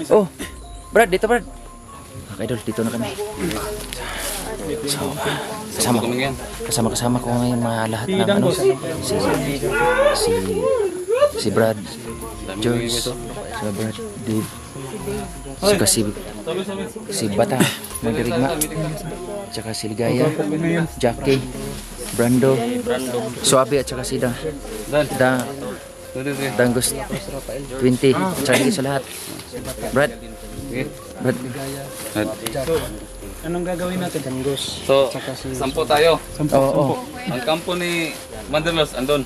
Oh, Brad, dito Brad. Okay, idol, dito na kami. So, kasama ko ngayon mga lahat ng ano, si Brad, Joyce, si Brad, Dave, saka si Bata, Magdirigma, saka si Ligaya, Jackie, Brando, Suabe at saka si Dangos 20, tsaka sa lahat. Brad. Anong gagawin natin? Tanggos. So, sampo tayo. Oo. Ang kampo ni Manderlos andun,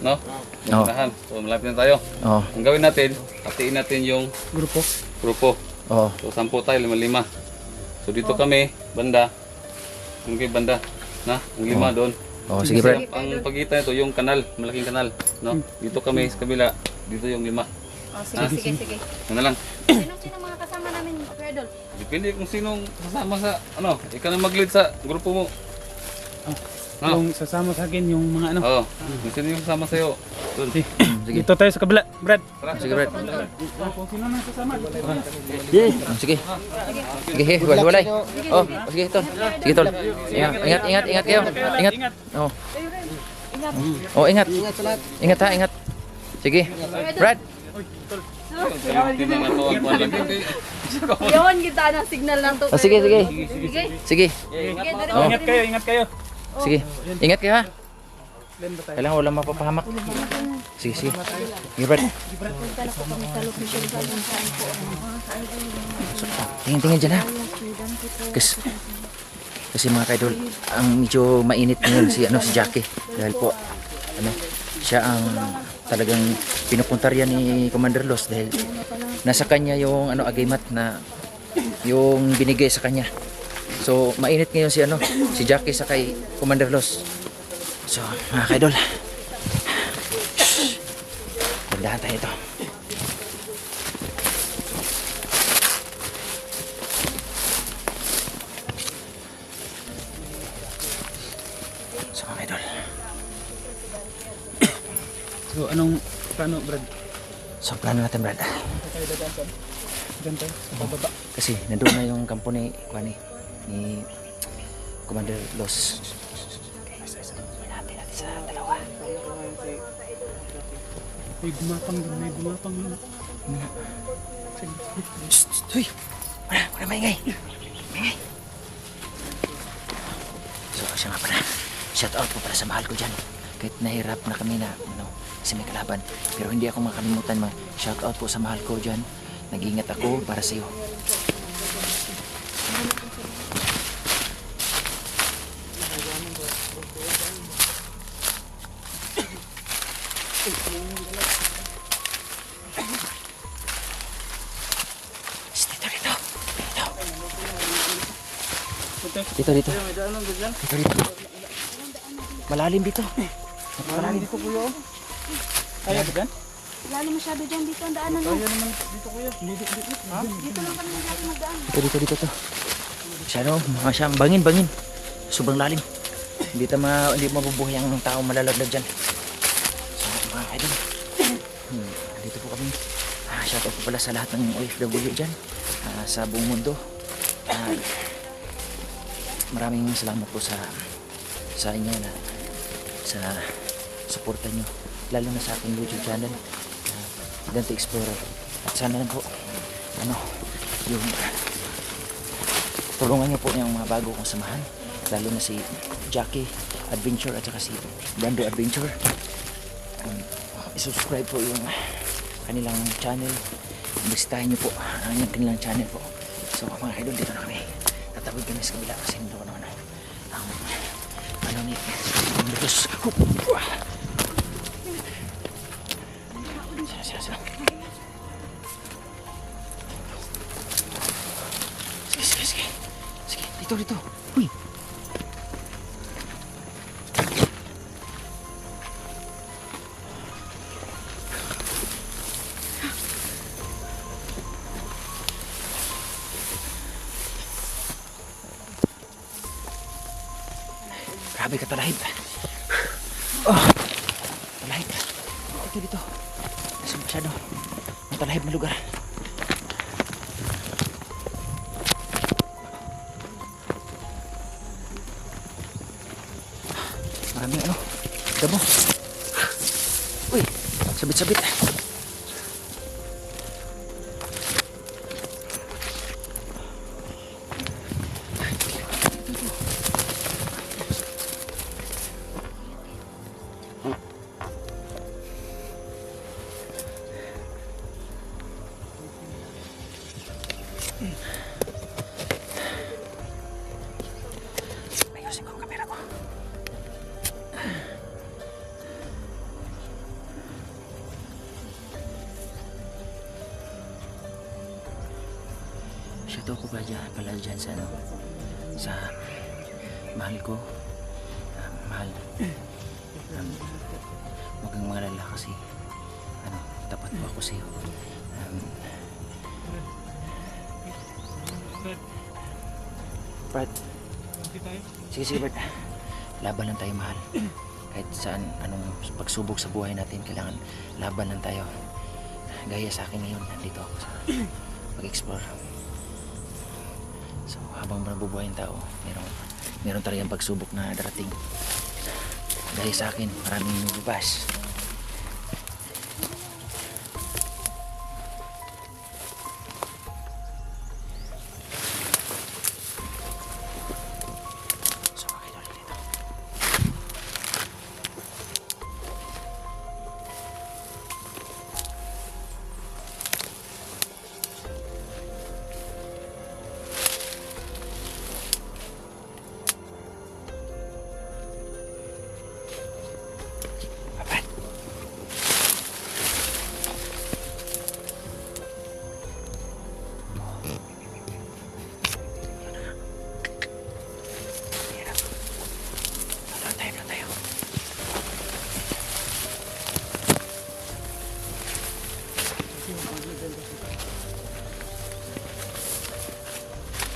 no? Oo. Unahan. So, malapit na tayo. Oo. Ang gawin natin, hatiin natin yung grupo. Oo. So, sampo tayo, 5-5. So, dito kami, banda. Yung kay banda. Na, ang 5 doon. Oh, sige Brad. Ang pagitan ito, yung kanal, malaking kanal, no? Dito kami sa kabila, dito yung 5. Oh, sige. Ano lang. Sino mga kasama namin, Kuya Idol? Depende kung sinong kasama sa, ano, ikaw na mag-lead sa grupo mo. Yung sasama sa akin, yung mga ano. Oo. Kung sino yung kasama sa'yo. Doon. Sige. Dito tayo sa kabila, Brad. Sige Brad. Kung sino nang sasama. Sige. Sige, walay. Oh, sige tol. Sige tol. Ingat kayo. Ingat. Oh. Oh, ingat. Ingat ha, ingat. Sige. Brad. Yun, kita na signal lang to. Oh, sige. Sige. Oh. Ingat kayo. Sige. Ingat kayo ha. Kailangan walang mapapahamak. Sige. Sige Brad. Tingin dyan ha. Kasi mga kaidol, ang medyo mainit ngayon si Jackie. Dahil po, siya ang talagang pinupunta riyan ni Commander Los dahil nasa kanya yung agimat na yung binigay sa kanya. So mainit ngayon si Jackie sa kay Commander Los. So mga kaidol, dandahan tayo ito. So mga kaidol, So, anong plano, Brad? so plano natin Brad. Diyan tayo, sa bababa. Kasi nandun na yung kampo ni Commander Los. Natin sa dalawa. May gumapang. Hoy! Wala maingay. So siya nga pala. Shout out po pala sa mahal ko dyan. Kahit nahirap na kami na kasi may kalaban. Pero hindi ako makalimutan shout out po sa mahal ko dyan. Nag-iingat ako para sa iyo. Dito. Malalim dito. Malalim dito kuya. Kaya ba dyan? Lalim masyado dyan dito ang daanan mo. Kaya naman dito kuya. Dito lang kami magdaan. Dito to. Masyadong bangin. Sobrang lalim. Hindi mabubuhay ang tao malalaglag dyan. So mga idol. Dito po kami. Shout out po pala sa lahat ng OFW dyan. Sa buong mundo. Maraming salamat po sa inyo na sa suporta nyo. Lalo na sa aking YouTube channel. Dante Explorer. At sana lang po yung tulungan nyo po yung mga bago kong samahan, lalo na si Jackie Adventure at saka si Brando Adventure. I-subscribe po yung kanilang channel, bisitahin nyo po ang kanilang channel po. So mga idol, dito na kami, tatawid kami sa kabila kasi nito naman ang ni Lutos. Sige, dito. Uy. Grabe ka talahib. Talahib. Dito. Masyado matalahib na lugar. Damo. Uy, sabit-sabit. Ayusin ko ang kamera ko. Shout out ko pala dyan sa ano, sa mahal ko. Mahal. Huwag kang magalala kasi ano, tapat po ako sa'yo. Brad. Sige, sige, Brad. Laban lang tayo, mahal. Kahit saan, anong pagsubok sa buhay natin, kailangan laban lang tayo. Gaya sa akin ngayon, nandito ako sa pag-explore. So, habang nabubuhay ang tao, meron talagang pagsubok na darating. Gaya sa akin, maraming nububas. So, bakit ulit dito? Apat. Hirap. Doon tayo.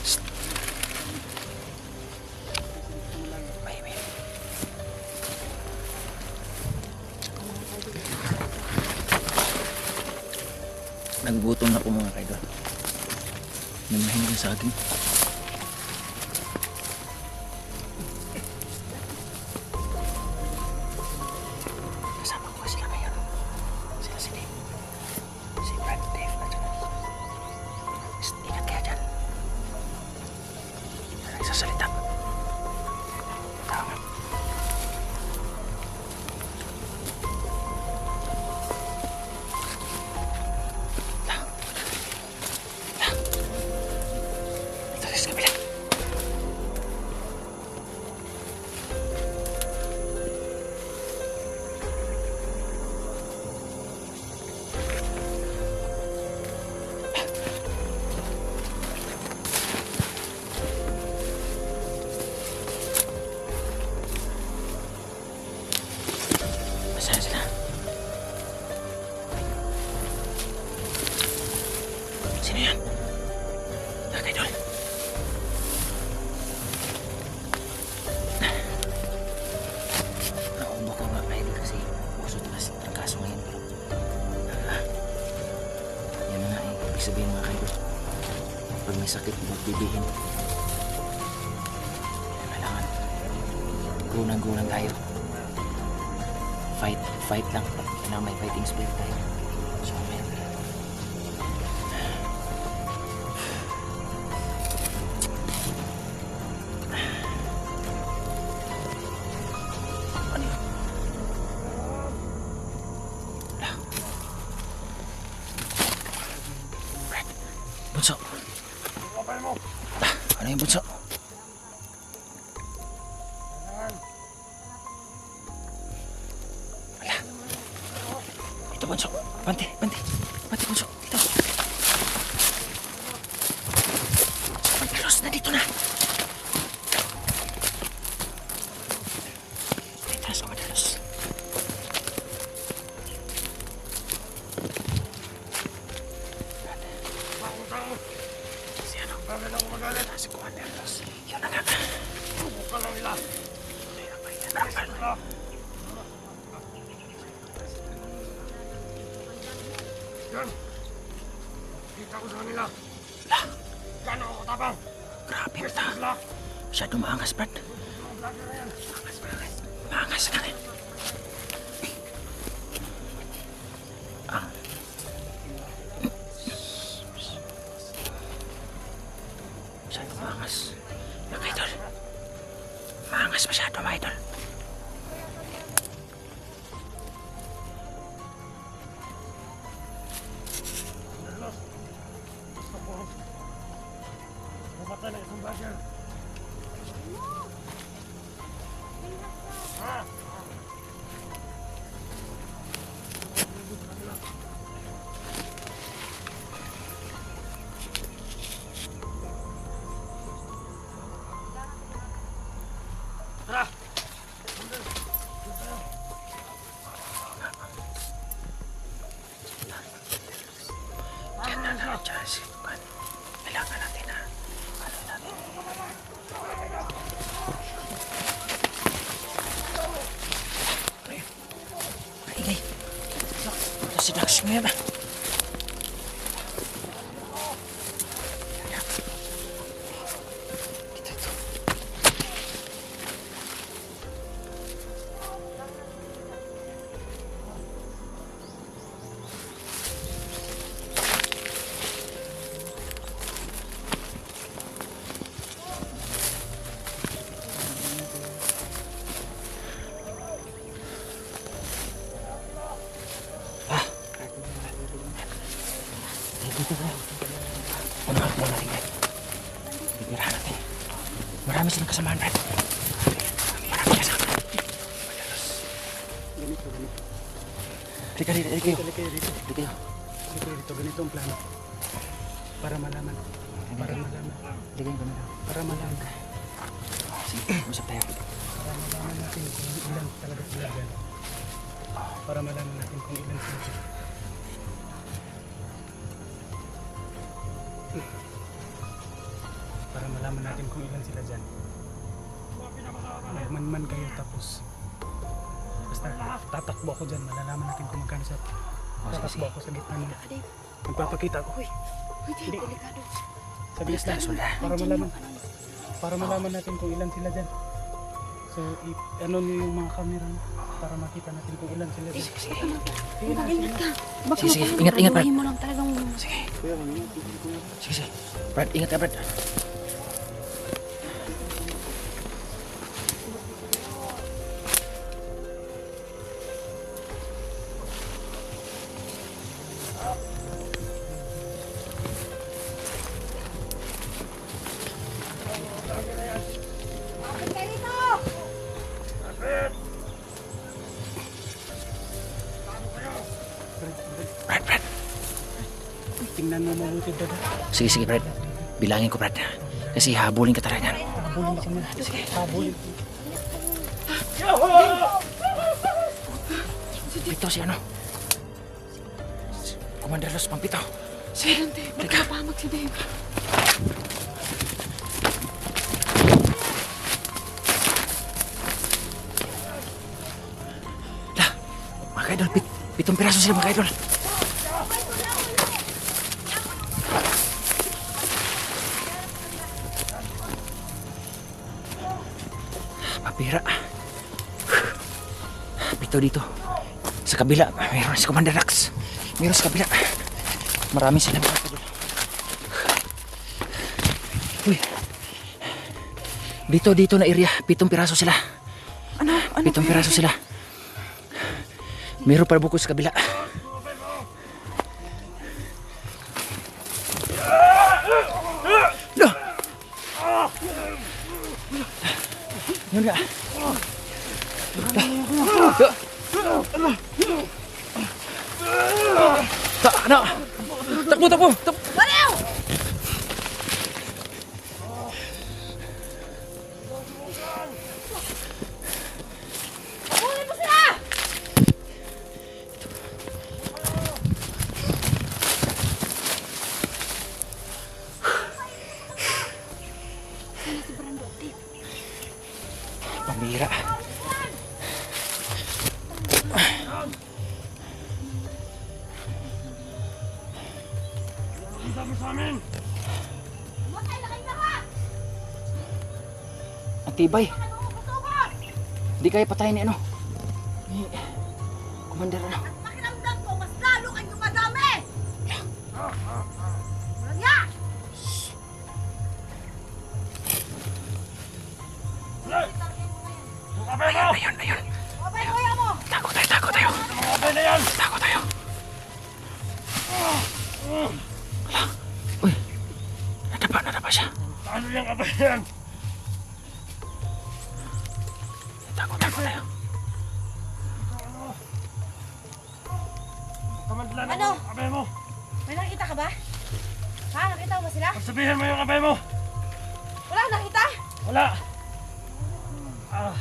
Shh. May. Nagugutom na po mga kaidol. Namahin sa akin. Kasama ko sila ngayon. Sila si Dave. Si Brad, Dave, at saka. Ingat kaya dyan. Nagsasalita. Tama. Ito sa kabila. Masaya sila. Sino yan? Mga kaidol. Naubo ko mga kaidol kasi puso talas trangkaso ngayon pero yan na nga eh. Ibig sabihin mga kaidol, pag may sakit magbibihin, kailangan gulang tayo. Fight lang. Kailangan may fighting spirit tayo. So, meron. Ano yun? Wala. Brad, bunso. Ano yung bunso? Ito bunso. Pante bunso. Dito. Los, nandito na. Dito sa Madalos. Si ano? Si Commander Los. Yun na nga. Rampal. Yan! Kita ko sa kanila! Lah, Gano'n ako tapang! grabe yung ta. Lah! Masyado maangas, Brad. Vlogger na yan! Maangas. Maangas ka rin. Masyado maangas. Mga idol. Maangas masyado, mga idol. Pumatay na isang bagyan. Kailangan natin na ano natin. Maingay. Ito si Dax ngayon ah. Muna rin yan. Bibirahan natin. Marami silang kasamahan, Brad. Marami kasama. Halika kayo. Halika kayo. Dito, ganito ang plano. Para malaman. Halika kayo ganun. Para malaman. Sige, usap tayo. Para malaman natin kung ilan talaga sila dyan. Para malaman natin kung ilan sila dyan. Para malaman natin kung ilan sila dyan. Man kayo tapos. Basta tatakbo ako dyan. Malalaman natin kung magkano sa... Tatakbo ako sa gitna nila. Magpapakita ako. Hindi. Sa gitna. Para malaman natin kung ilan sila dyan. So, ano niyo yung mga camera mo para makita natin kung ilan sila dyan. Mag-ingat ka. Baka Sige, ingat, Brad. gagawin mo lang talagang... Sige. Brad, ingat ka, Brad. Brad. Tingnan mo mabuti, Dada. Sige, Brad. Bilangin ko, Brad. Kasi habulin ka talaga. Habulin ka muna. Sige. Habulin. Pito si ano? Commander Los Pampito. Sige, magkapahamak si Dave. Lah, mga kaidol, pitong piraso sila mga kaidol. Papira. Pito dito. Sa kabila, mayroon si Commander Dax. Mayroon sa kabila. Marami sila mga kaidol. Uy. Dito na area, pitong piraso sila. Ano? Pitong piraso sila. Mayroon pa bukod sa kabila. No! Yun nga. Ano? Takbo! Pambira. Isa mo sa amin! Ang tibay. Hindi kaya patayin ni ano. Ni Commander ano. At pakiramdam ko, mas lalo kayong madami! Walang ya! Yung kapay mo! Ayun, ayun. Abay, kuya mo! Tago tayo, tago tayo. Yung kapay na yan! Tago tayo. Hala. Uy. Nadapa siya. Ano yung kapay na yan? Tago tayo. Kamandla na Ano? yung kapay mo! May nakita ka ba? Ha? Nakita mo ba sila? Sabihin mo yung kapay mo! Wala kang nakita? Wala! Ah.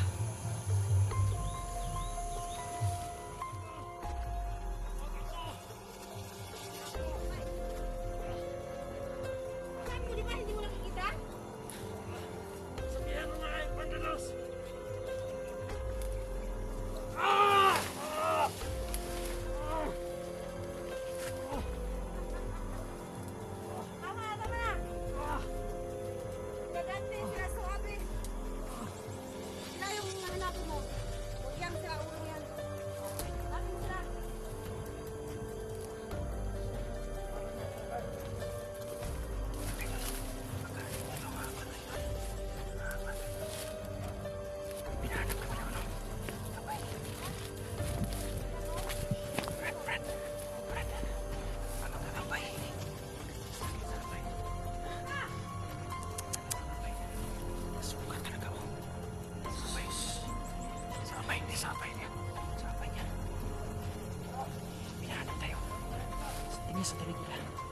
Sabi ko, di ba hindi mo nakikita? Sabihin mo nga kay Pandalos! Ah! Ah! Tama na! Gagante sila sa habi. Sila yung hanapin mo. Huwag yan sila, ulo yan. Hanapin mo sila. Sabay niya. Pinahanap tayo. Tingnan sa talikod lang.